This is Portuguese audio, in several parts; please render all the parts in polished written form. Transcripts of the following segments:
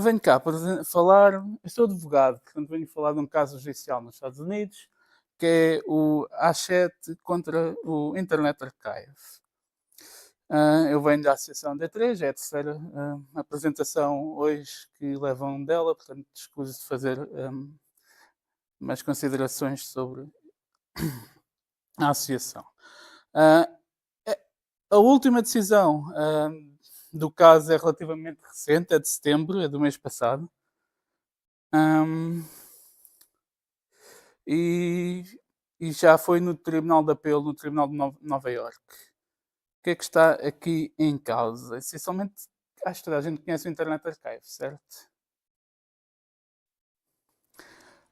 venho cá para falar. Eu sou advogado, portanto, venho falar de um caso judicial nos Estados Unidos, que é o A7 contra o Internet Archive. Eu venho da Associação D3, é a terceira apresentação hoje que levam dela, portanto, escuso de fazer mais considerações sobre a associação. Uh, a última decisão do caso é relativamente recente, é de setembro, é do mês passado. E já foi no Tribunal de Apelo, no Tribunal de Nova Iorque. O que é que está aqui em causa? Essencialmente, acho que toda a gente conhece o Internet Archive, certo?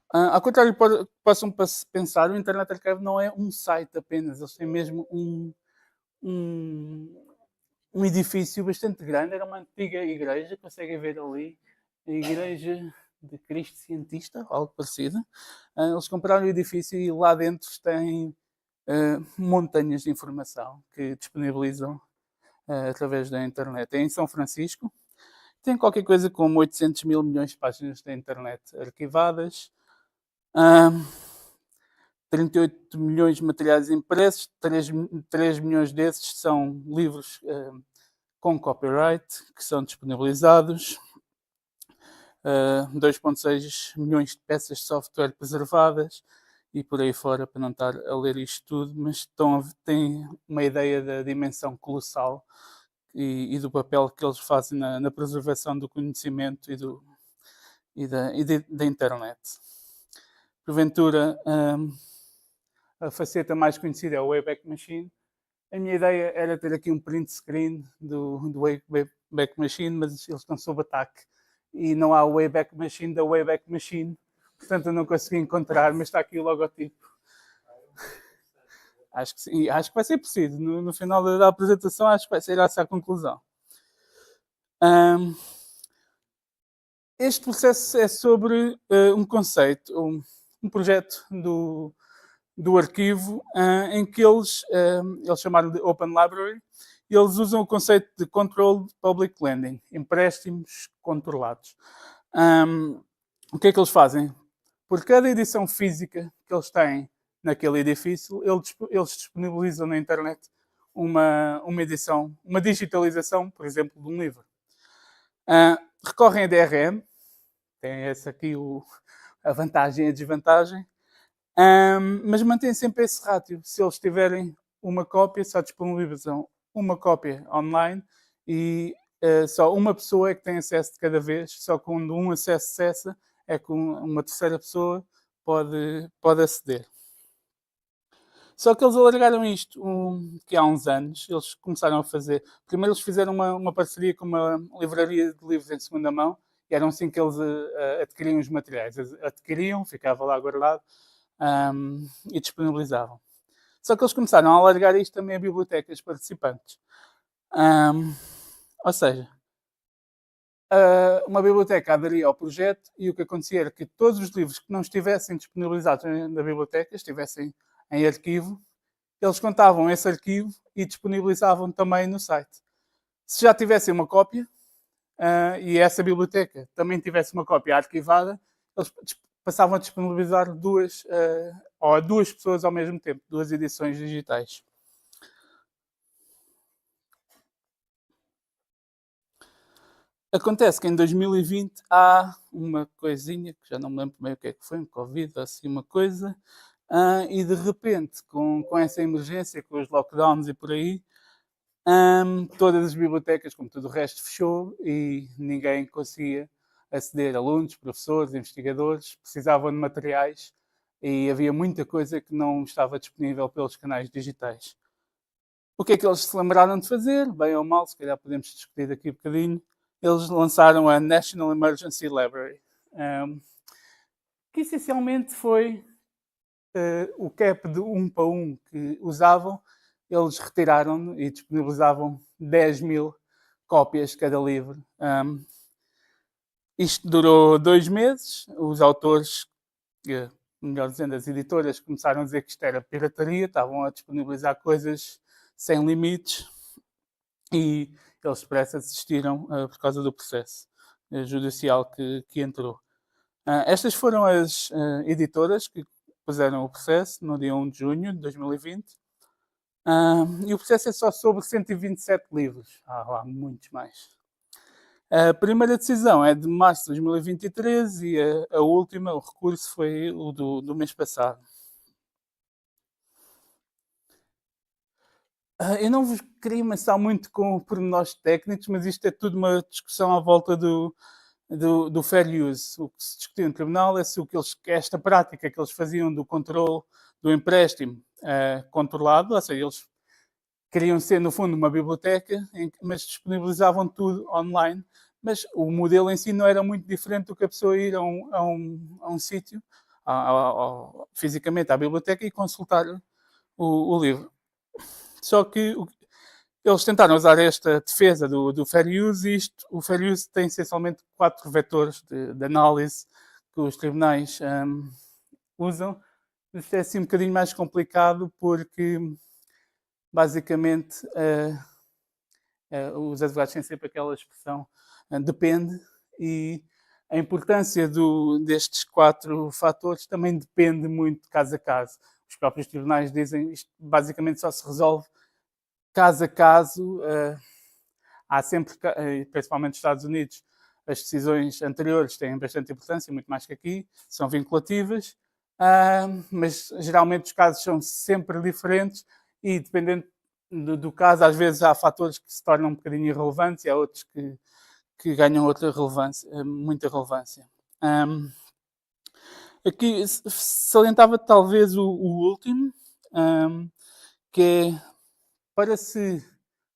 Ao contrário do que possam pensar, o Internet Archive não é um site apenas, eles têm mesmo um edifício bastante grande, era uma antiga igreja, conseguem ver ali, a Igreja de Cristo Cientista, algo parecido. Eles compraram o edifício e lá dentro têm montanhas de informação que disponibilizam através da internet. É em São Francisco. Tem qualquer coisa como 800 mil milhões de páginas da internet arquivadas. 38 milhões de materiais impressos, 3 milhões desses são livros com copyright, que são disponibilizados. 2,6 milhões de peças de software preservadas e por aí fora, para não estar a ler isto tudo, mas têm uma ideia da dimensão colossal e do papel que eles fazem na preservação do conhecimento e da internet. Porventura, a faceta mais conhecida é o Wayback Machine. A minha ideia era ter aqui um print screen do Wayback Machine, mas eles estão sob ataque e não há o Wayback Machine da Wayback Machine, portanto eu não consegui encontrar, mas está aqui o logotipo. Acho que sim, acho que vai ser preciso. No final da apresentação, acho que vai ser essa a conclusão. Este processo é sobre um conceito, um projeto do arquivo em que eles chamaram de Open Library e eles usam o conceito de Controlled Public Lending, empréstimos controlados. O que é que eles fazem? Por cada edição física que eles têm naquele edifício, eles disponibilizam na internet uma edição, uma digitalização, por exemplo, de um livro. Recorrem a DRM, tem essa aqui a vantagem e a desvantagem, mas mantêm sempre esse ratio. Se eles tiverem uma cópia, só disponibilizam uma cópia online e só uma pessoa é que tem acesso de cada vez. Só quando um acesso cessa é que uma terceira pessoa pode aceder. Só que eles alargaram isto que há uns anos. Eles começaram a fazer... Primeiro eles fizeram uma parceria com uma livraria de livros em segunda mão e eram assim que eles adquiriam os materiais. Eles adquiriam, ficava lá guardado e disponibilizavam. Só que eles começaram a alargar isto também a bibliotecas participantes. Ou seja, uma biblioteca aderia ao projeto e o que acontecia era que todos os livros que não estivessem disponibilizados na biblioteca, estivessem em arquivo, eles contavam esse arquivo e disponibilizavam também no site. Se já tivessem uma cópia e essa biblioteca também tivesse uma cópia arquivada, eles passavam a disponibilizar duas pessoas ao mesmo tempo, duas edições digitais. Acontece que em 2020 há uma coisinha, que já não me lembro bem o que é que foi, um Covid, assim uma coisa, e de repente, com essa emergência, com os lockdowns e por aí, todas as bibliotecas, como tudo o resto, fechou e ninguém conseguia aceder. Alunos, professores, investigadores, precisavam de materiais e havia muita coisa que não estava disponível pelos canais digitais. O que é que eles se lembraram de fazer? Bem ou mal, se calhar podemos discutir daqui um bocadinho. Eles lançaram a National Emergency Library, que essencialmente foi o cap de 1 para 1 que usavam, eles retiraram e disponibilizavam 10 mil cópias de cada livro. Isto durou 2 meses, os autores, melhor dizendo, as editoras começaram a dizer que isto era pirataria, estavam a disponibilizar coisas sem limites e eles depressa desistiram por causa do processo. judicial que entrou. Estas foram as editoras que puseram o processo no dia 1 de junho de 2020. E o processo é só sobre 127 livros. Há lá muitos mais. A primeira decisão é de março de 2023 e a última, o recurso, foi o do mês passado. Eu não vos queria amassar muito com pormenores técnicos, mas isto é tudo uma discussão à volta do fair use. O que se discutiu no tribunal é se esta prática que eles faziam do controle do empréstimo controlado, ou seja, eles queriam ser, no fundo, uma biblioteca, mas disponibilizavam tudo online. Mas o modelo em si não era muito diferente do que a pessoa ir a um sítio, fisicamente à biblioteca, e consultar o livro. Só que eles tentaram usar esta defesa do fair use e o fair use tem essencialmente 4 vetores de análise que os tribunais usam. Isto é assim um bocadinho mais complicado porque, basicamente, os advogados têm sempre aquela expressão depende, e a importância destes 4 fatores também depende muito de caso a caso. Os próprios tribunais dizem isto basicamente só se resolve caso a caso. Há sempre, principalmente nos Estados Unidos, as decisões anteriores têm bastante importância, muito mais que aqui, são vinculativas, mas geralmente os casos são sempre diferentes e, dependendo do caso, às vezes há fatores que se tornam um bocadinho irrelevantes e há outros que ganham outra relevância, muita relevância. Aqui salientava talvez o último, que é para se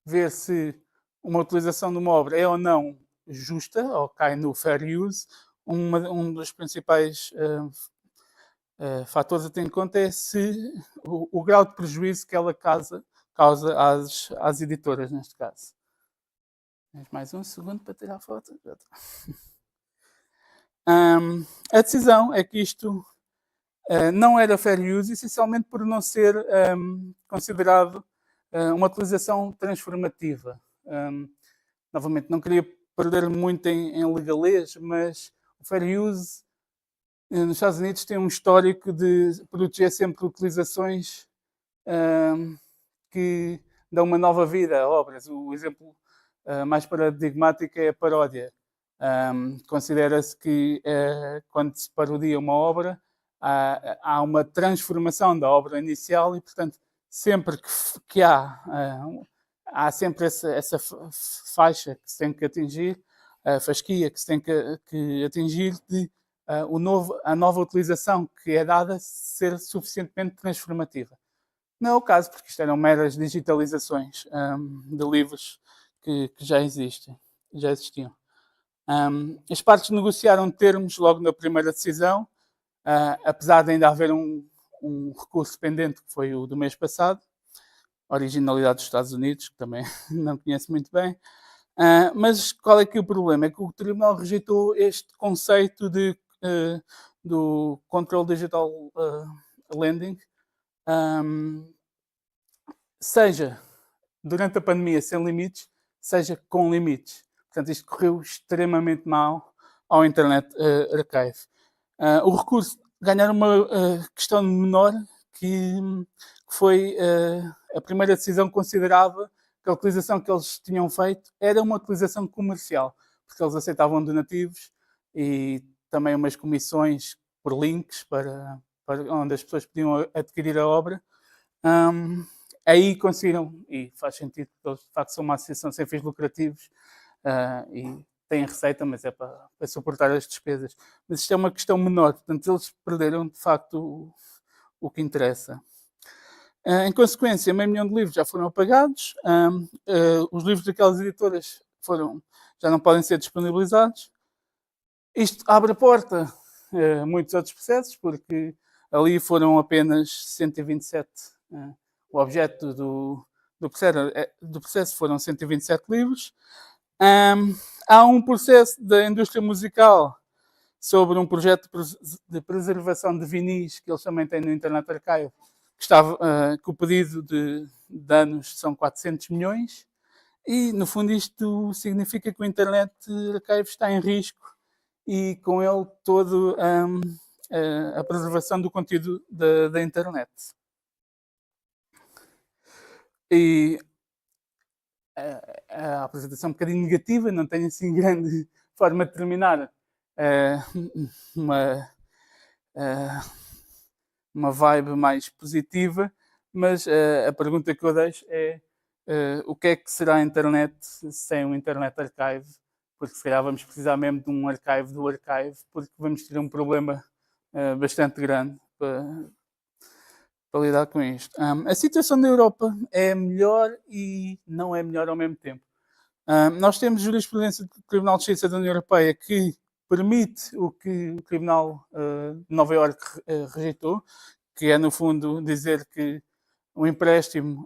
ver se uma utilização de uma obra é ou não justa, ou cai no fair use. Um dos principais fatores a ter em conta é se o grau de prejuízo que ela causa às editoras, neste caso. Mais um segundo para tirar a foto. A decisão é que isto não era fair use, essencialmente por não ser considerado uma utilização transformativa. Novamente, não queria perder muito em legalês, mas o fair use nos Estados Unidos tem um histórico de proteger sempre utilizações que dão uma nova vida a obras. O exemplo mais paradigmático é a paródia. Considera-se que quando se parodia uma obra, há uma transformação da obra inicial e, portanto, sempre que há sempre essa faixa que se tem que atingir, a fasquia que se tem que atingir de a nova utilização que é dada ser suficientemente transformativa. Não é o caso, porque isto eram meras digitalizações de livros que já existiam. As partes negociaram termos logo na primeira decisão, apesar de ainda haver um recurso pendente, que foi o do mês passado, originalidade dos Estados Unidos, que também não conheço muito bem. Mas qual é que é o problema? É que o Tribunal rejeitou este conceito do Control Digital Lending, seja durante a pandemia sem limites, seja com limites. Portanto, isto correu extremamente mal ao Internet Archive. O recurso ganhar uma questão menor, que foi a primeira decisão considerava que a utilização que eles tinham feito era uma utilização comercial, porque eles aceitavam donativos e também umas comissões por links para onde as pessoas podiam adquirir a obra. Aí conseguiram, e faz sentido, porque eles de facto são uma associação sem fins lucrativos e têm receita, mas é para suportar as despesas. Mas isto é uma questão menor, portanto eles perderam de facto o que interessa. Em consequência, meio milhão de livros já foram apagados, os livros daquelas editoras já não podem ser disponibilizados. Isto abre a porta a muitos outros processos, porque ali foram apenas 127. O objeto do processo foram 127 livros. Há um processo da indústria musical sobre um projeto de preservação de vinis que eles também têm no Internet Archive, que o pedido de danos são 400 milhões. E, no fundo, isto significa que o Internet Archive está em risco e, com ele, toda a preservação do conteúdo da internet. E a apresentação é um bocadinho negativa, não tenho assim grande forma de terminar uma, uma vibe mais positiva, mas a pergunta que eu deixo é o que é que será a internet sem o Internet Archive? Porque se calhar vamos precisar mesmo de um archive do archive, porque vamos ter um problema bastante grande para lidar com isto. A situação da Europa é melhor e não é melhor ao mesmo tempo. Nós temos jurisprudência do Tribunal de Justiça da União Europeia que permite o que o Tribunal de Nova Iorque rejeitou, que é, no fundo, dizer que o empréstimo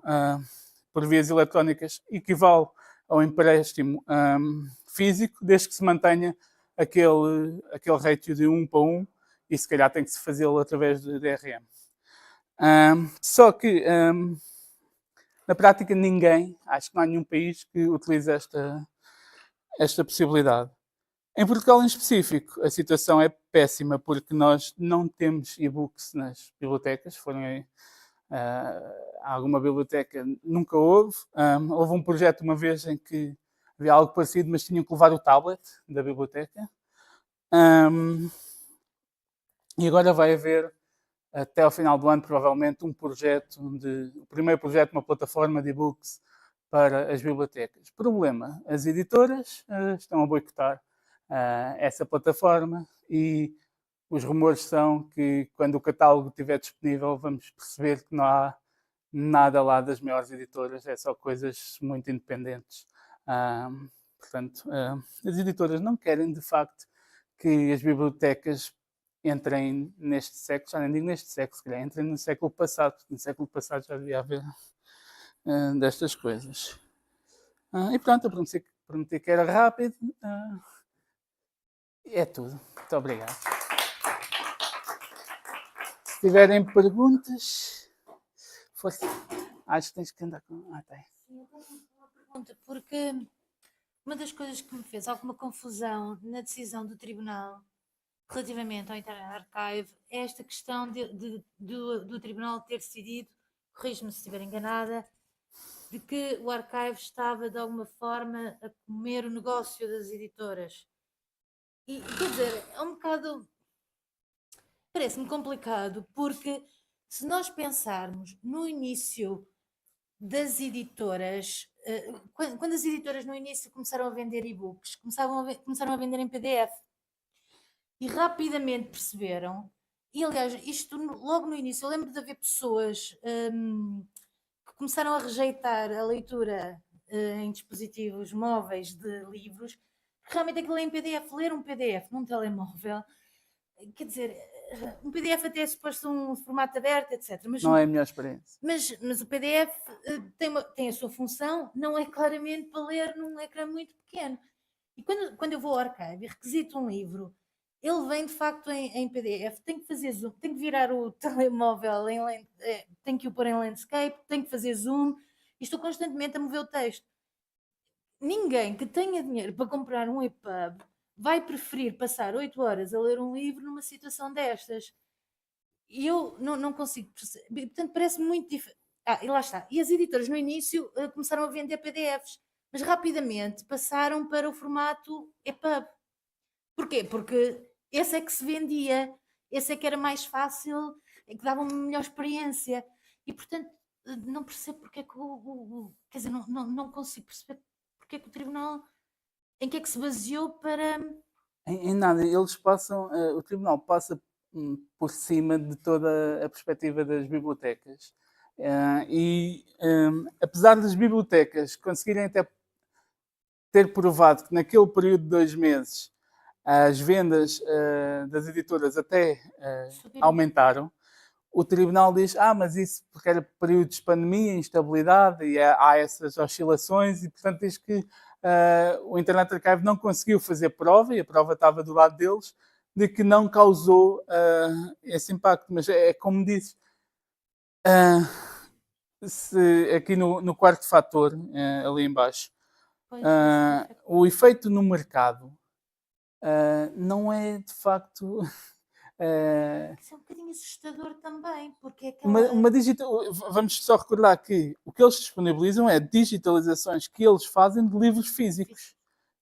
por vias eletrónicas equivale ao empréstimo físico, desde que se mantenha aquele ratio de 1 para 1, e se calhar tem que se fazê-lo através de DRM. Só que, na prática, ninguém, acho que não há nenhum país que utilize esta possibilidade. Em Portugal, em específico, a situação é péssima, porque nós não temos e-books nas bibliotecas. Alguma biblioteca nunca houve. Houve um projeto uma vez em que havia algo parecido, mas tinham que levar o tablet da biblioteca. E agora vai haver, até ao final do ano, provavelmente, o primeiro projeto de uma plataforma de e-books para as bibliotecas. Problema, as editoras estão a boicotar essa plataforma e os rumores são que, quando o catálogo estiver disponível, vamos perceber que não há nada lá das maiores editoras, é só coisas muito independentes. Portanto, as editoras não querem, de facto, que as bibliotecas entrem neste século, já nem digo neste século, se calhar entrem no século passado, porque no século passado já devia haver destas coisas. E pronto, eu prometi que era rápido. É tudo. Muito obrigado. Se tiverem perguntas, força. Acho que tens que andar com. Tem. Sim, eu tenho uma pergunta, porque uma das coisas que me fez alguma confusão na decisão do Tribunal relativamente ao Internet Archive é esta questão do Tribunal ter decidido, corrijo-me se estiver enganada, de que o Archive estava de alguma forma a comer o negócio das editoras. E quer dizer, é um bocado. Parece-me complicado, porque se nós pensarmos no início das editoras, quando as editoras no início começaram a vender e-books, começaram a vender em PDF e rapidamente perceberam, e aliás, isto logo no início, eu lembro de haver pessoas que começaram a rejeitar a leitura em dispositivos móveis de livros, porque realmente aquilo é em PDF, ler um PDF num telemóvel, quer dizer, um PDF até é suposto um formato aberto, etc. Mas não é a melhor experiência. Mas o PDF tem a sua função, não é claramente para ler num ecrã muito pequeno. E quando eu vou ao archive e requisito um livro, ele vem de facto em PDF, tenho que fazer zoom, tenho que virar o telemóvel, tenho que o pôr em landscape, tenho que fazer zoom e estou constantemente a mover o texto. Ninguém que tenha dinheiro para comprar um EPUB vai preferir passar 8 horas a ler um livro numa situação destas. E eu não consigo perceber. Portanto, parece muito diferente. E lá está. E as editoras no início começaram a vender PDFs, mas rapidamente passaram para o formato EPUB. Porquê? Porque esse é que se vendia, esse é que era mais fácil, é que dava uma melhor experiência. E, portanto, não percebo porque é que quer dizer, não consigo perceber porque é que o tribunal, em que é que se baseou para. Em nada, eles passam, o tribunal passa por cima de toda a perspectiva das bibliotecas. Apesar das bibliotecas conseguirem até ter provado que naquele período de 2 meses as vendas das editoras até aumentaram, o tribunal diz, mas isso porque era períodos de pandemia, instabilidade, e há essas oscilações, e portanto diz que o Internet Archive não conseguiu fazer prova, e a prova estava do lado deles, de que não causou esse impacto. Mas é como disse, aqui no quarto fator, ali embaixo, Pois, esse efeito. O efeito no mercado não é de facto Isso é um bocadinho assustador também, porque é uma aquela. digital. Vamos só recordar que o que eles disponibilizam é digitalizações que eles fazem de livros físicos.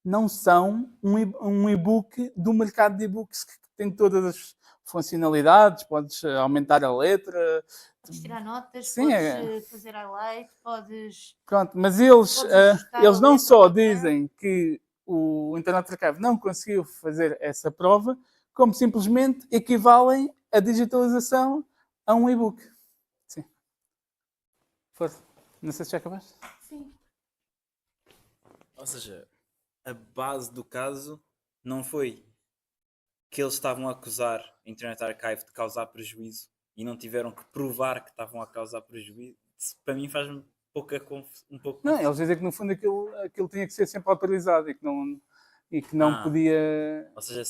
Não são um e-book do mercado de e-books que tem todas as funcionalidades, podes aumentar a letra. Podes tirar notas, Sim, podes fazer highlight, podes pronto, mas eles, ajustar a eles não letra só ao ecrã. dizem que o Internet Archive não conseguiu fazer essa prova, como simplesmente equivalem a digitalização a um e-book. Sim. Força. Não sei se já acabaste. Sim. Ou seja, a base do caso não foi que eles estavam a acusar a Internet Archive de causar prejuízo e não tiveram que provar que estavam a causar prejuízo. Isso, para mim faz-me um pouco Não, confusão. eles dizem que no fundo aquilo tinha que ser sempre autorizado e que não podia. Ou seja,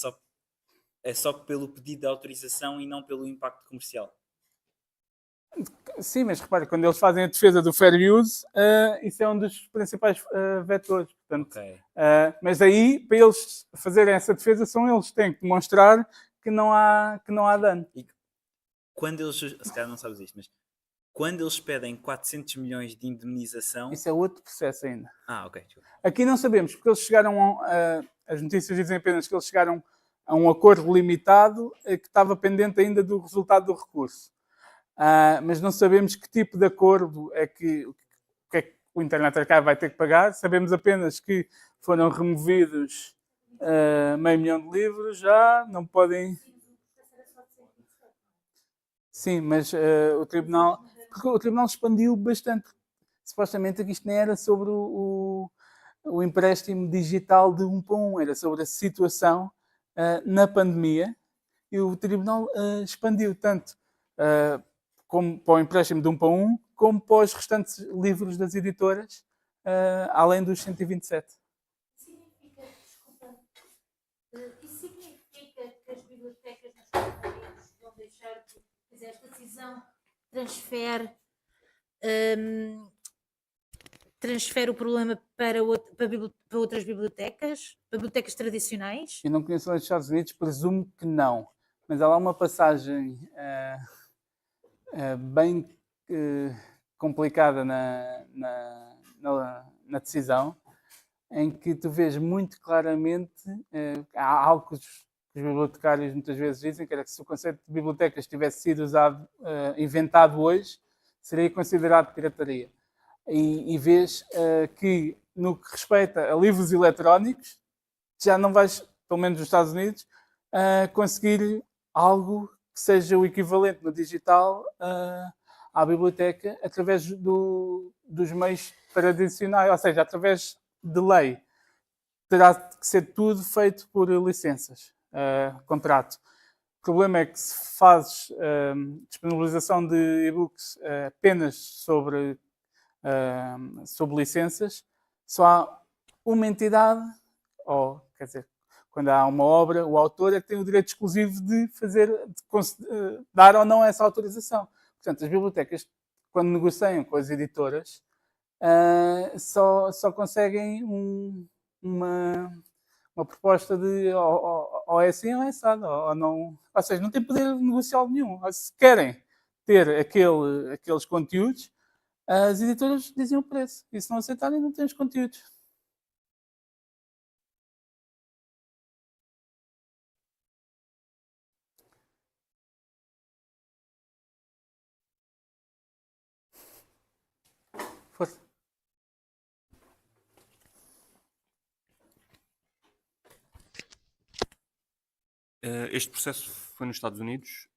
é só pelo pedido de autorização e não pelo impacto comercial. Sim, mas repare, quando eles fazem a defesa do fair use, isso é um dos principais vetores. Portanto, Ok. mas aí, para eles fazerem essa defesa, são eles que têm que demonstrar que não há dano. E quando eles, se calhar não sabes isto, mas quando eles pedem 400 milhões de indemnização... Isso é outro processo ainda. Ok. Desculpa. Aqui não sabemos, porque eles chegaram as notícias dizem apenas que eles chegaram a um acordo limitado que estava pendente ainda do resultado do recurso. Mas não sabemos que tipo de acordo é que o Internet Archive vai ter que pagar. Sabemos apenas que foram removidos meio milhão de livros já, não podem... Sim, mas o Tribunal expandiu bastante. Supostamente isto nem era sobre o empréstimo digital de 1 para 1, era sobre a situação na pandemia, e o Tribunal expandiu tanto como para o empréstimo de 1 para 1, como para os restantes livros das editoras, além dos 127. Isso significa que as bibliotecas nos Estados Unidos vão deixar de fazer esta decisão, transfere o problema para outras bibliotecas tradicionais? Eu não conheço os Estados Unidos, presumo que não. Mas há lá uma passagem bem complicada na decisão, em que tu vês muito claramente, há algo que os bibliotecários muitas vezes dizem, que era que se o conceito de bibliotecas tivesse sido inventado hoje, seria considerado pirataria. E vês que, no que respeita a livros eletrónicos, já não vais, pelo menos nos Estados Unidos, conseguir algo que seja o equivalente no digital à biblioteca através dos meios tradicionais, ou seja, através de lei. Terá que ser tudo feito por licenças, contrato. O problema é que se fazes disponibilização de e-books apenas sobre licenças, só há uma entidade, ou quer dizer, quando há uma obra, o autor é que tem o direito exclusivo de dar ou não essa autorização. Portanto, as bibliotecas, quando negociam com as editoras, só conseguem uma proposta de ou é assim ou é assado, ou não. Ou seja, não tem poder negocial nenhum. Se querem ter aqueles conteúdos, as editoras dizem o preço. E se não aceitarem, não têm os conteúdos. Força. Este processo foi nos Estados Unidos,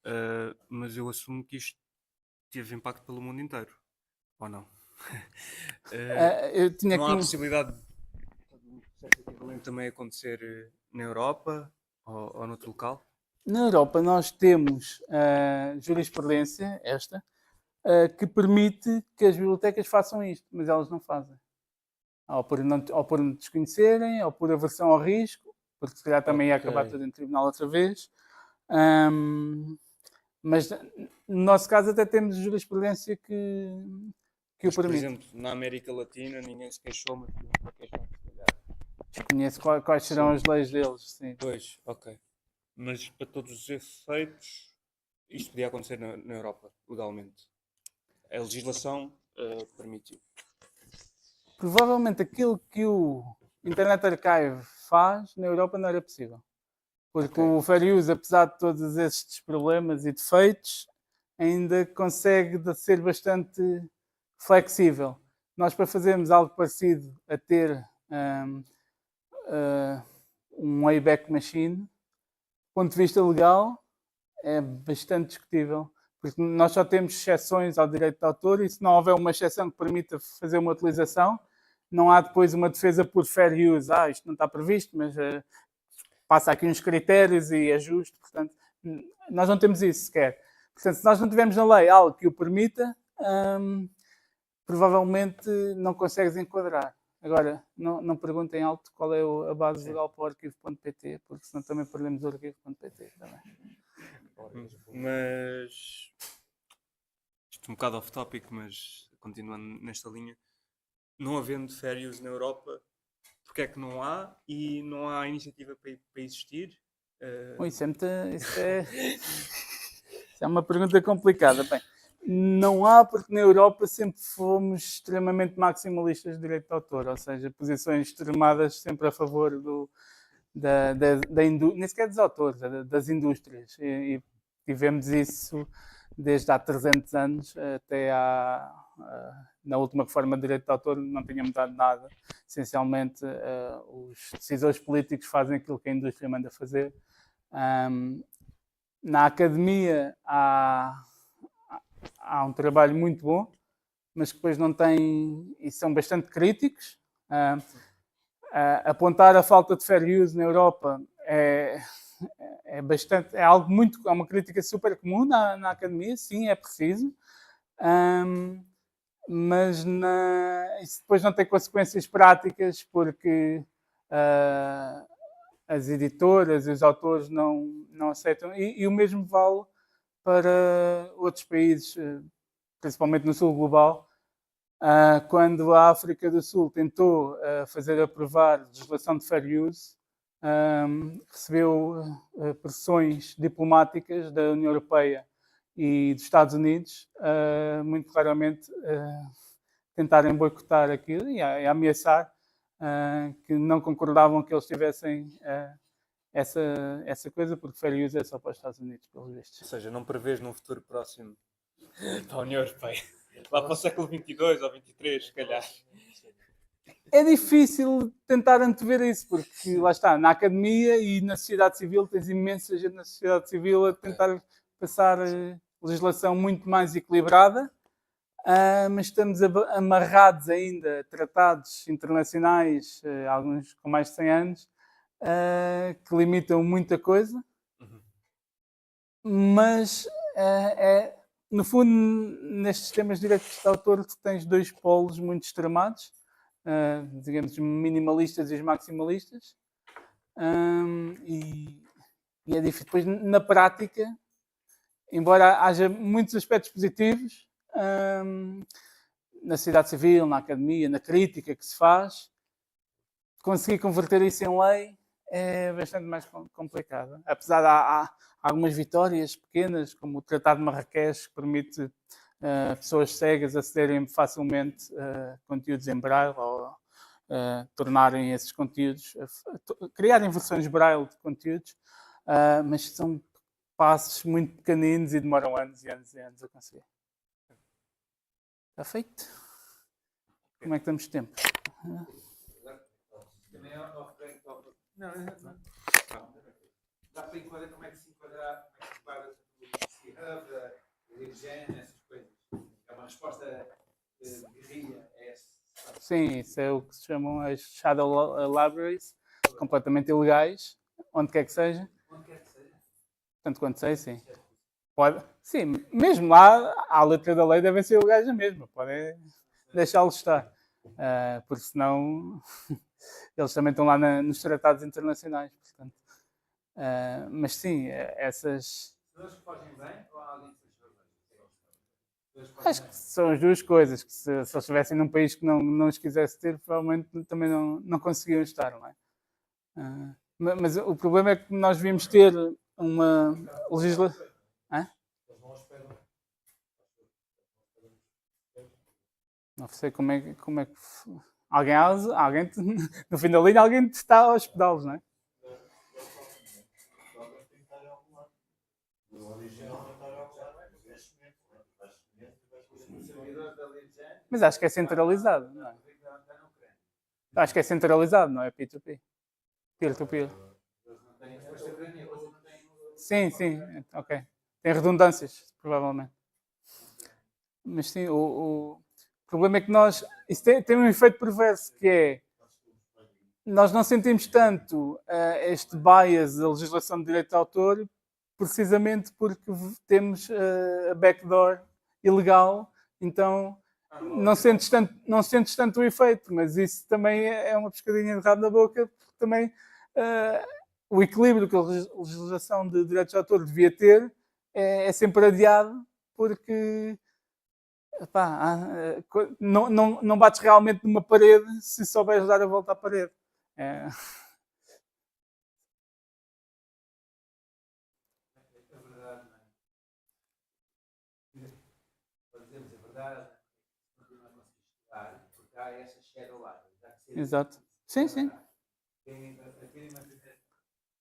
mas eu assumo que isto teve impacto pelo mundo inteiro. Ou não? Eu tinha Não há a aqui possibilidade de um processo equivalente também acontecer na Europa ou noutro local? Na Europa nós temos jurisprudência, que permite que as bibliotecas façam isto, mas elas não fazem. Ou por não desconhecerem, ou por aversão ao risco, porque se calhar também ia acabar tudo em tribunal outra vez. Mas no nosso caso até temos jurisprudência que o Mas, por permite. exemplo, na América Latina ninguém se queixou, mas para queixar, se calhar. Desconheço quais serão as leis deles, sim. Pois, ok. Mas para todos os efeitos, isto podia acontecer na Europa, legalmente. A legislação permitiu. Provavelmente aquilo que o Internet Archive faz na Europa não era possível. Porque Ok. o Fair Use, apesar de todos estes problemas e defeitos, ainda consegue ser bastante flexível. Nós, para fazermos algo parecido a ter um Wayback Machine, do ponto de vista legal, é bastante discutível. Porque nós só temos exceções ao direito de autor e se não houver uma exceção que permita fazer uma utilização, não há depois uma defesa por fair use. Isto não está previsto, mas passa aqui uns critérios e é justo. Portanto, nós não temos isso sequer. Portanto, se nós não tivermos na lei algo que o permita, provavelmente não consegues enquadrar. Agora, não perguntem alto qual é a base legal para o arquivo.pt, porque senão também perdemos o arquivo.pt também. Mas isto é um bocado off-topic, mas continuando nesta linha, não havendo fair use na Europa, porque é que não há e não há iniciativa para existir? Isso é uma pergunta complicada. Bem, não há porque na Europa sempre fomos extremamente maximalistas de direito de autor, ou seja, posições extremadas sempre a favor da indústria, nem sequer dos autores, das indústrias. E tivemos isso desde há 300 anos até na última reforma de direito de autor não tinha mudado nada. Essencialmente, os decisores políticos fazem aquilo que a indústria manda fazer. Na academia há um trabalho muito bom, mas que depois não tem, e são bastante críticos. Apontar a falta de fair use na Europa é uma crítica super comum na academia, sim, é preciso, mas isso depois não tem consequências práticas porque as editoras e os autores não aceitam, e o mesmo vale para outros países, principalmente no sul global. Quando a África do Sul tentou fazer aprovar legislação de fair use, recebeu pressões diplomáticas da União Europeia e dos Estados Unidos, muito claramente tentarem boicotar aquilo e ameaçar que não concordavam que eles tivessem essa coisa, porque fair use é só para os Estados Unidos, pelos vistos. Ou seja, não prevês num futuro próximo para a União Europeia? Lá para o século XXII ou XXIII, se calhar. É difícil tentar antever isso, porque lá está, na academia e na sociedade civil tens imensa gente na sociedade civil a tentar passar legislação muito mais equilibrada, mas estamos amarrados ainda a tratados internacionais, alguns com mais de 100 anos, que limitam muita coisa, mas no fundo, nestes temas de direitos de autor, tu tens dois polos muito extremados, digamos, os minimalistas e os maximalistas, e é difícil. Depois, na prática, embora haja muitos aspectos positivos, na sociedade civil, na academia, na crítica que se faz, conseguir converter isso em lei é bastante mais complicado. Apesar de há algumas vitórias pequenas, como o Tratado de Marrakech, que permite pessoas cegas acederem facilmente a conteúdos em braille ou tornarem esses conteúdos, criarem versões braille de conteúdos, mas são passos muito pequeninos e demoram anos e anos e anos a conseguir. Está feito? Como é que estamos de tempo? Não. Dá para enquadrar como é que se enquadra o GitHub, o LibGen, essas coisas. É uma resposta de guerrilha a essa. Sim, isso é o que se chamam as Shadow Libraries, completamente ilegais, onde quer que seja. Onde quer que seja. Tanto quanto sei, sim. Sim, mesmo lá, à letra da lei devem ser ilegais a mesma. Podem deixá-los estar. Porque senão eles também estão lá nos tratados internacionais. Portanto. Mas sim, essas... São eles que fogem bem ou há alguém que se Acho que são as duas coisas. Que se eles estivessem num país que não os quisesse ter, provavelmente também não conseguiam estar, não é? Mas o problema é que nós devíamos ter uma legislação. Não sei como é que. Alguém, no fim da linha, alguém está a hospedá-los, não é? Mas acho que é centralizado, não é? Acho que é centralizado, não é P2P. Peer-to-peer. Sim, ok. Tem redundâncias, provavelmente. Mas sim, o problema é que isso tem um efeito perverso, que é nós não sentimos tanto este bias da legislação de direito de autor precisamente porque temos a backdoor ilegal, então não sentes tanto o efeito, mas isso também é uma pescadinha de rabo na boca, porque também o equilíbrio que a legislação de direitos de autor devia ter é sempre adiado, porque não bates realmente numa parede se souberes dar a volta à parede. É verdade, não é? Para dizermos a verdade, continua a conseguir estudar, porque há essa shadow line. Exato. Sim.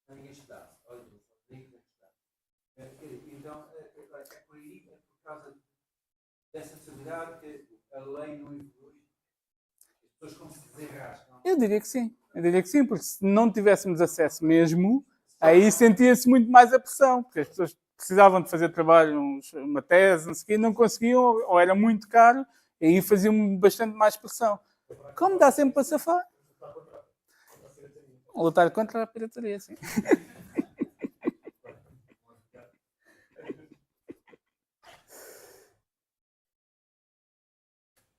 Não ninguém estudava. Olha, ninguém estudava. Então, é por aí, é por causa dessa necessidade que a lei não evolui. As pessoas como se desenrascam. Eu diria que sim, porque se não tivéssemos acesso mesmo, aí sentia-se muito mais a pressão, porque as pessoas precisavam de fazer trabalho, uma tese, não sei o quê, não conseguiam, ou era muito caro, e aí faziam bastante mais pressão. Como dá sempre para safar? Lutar contra a pirataria, sim.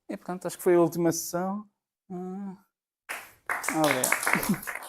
E pronto, acho que foi a última sessão. Obrigado.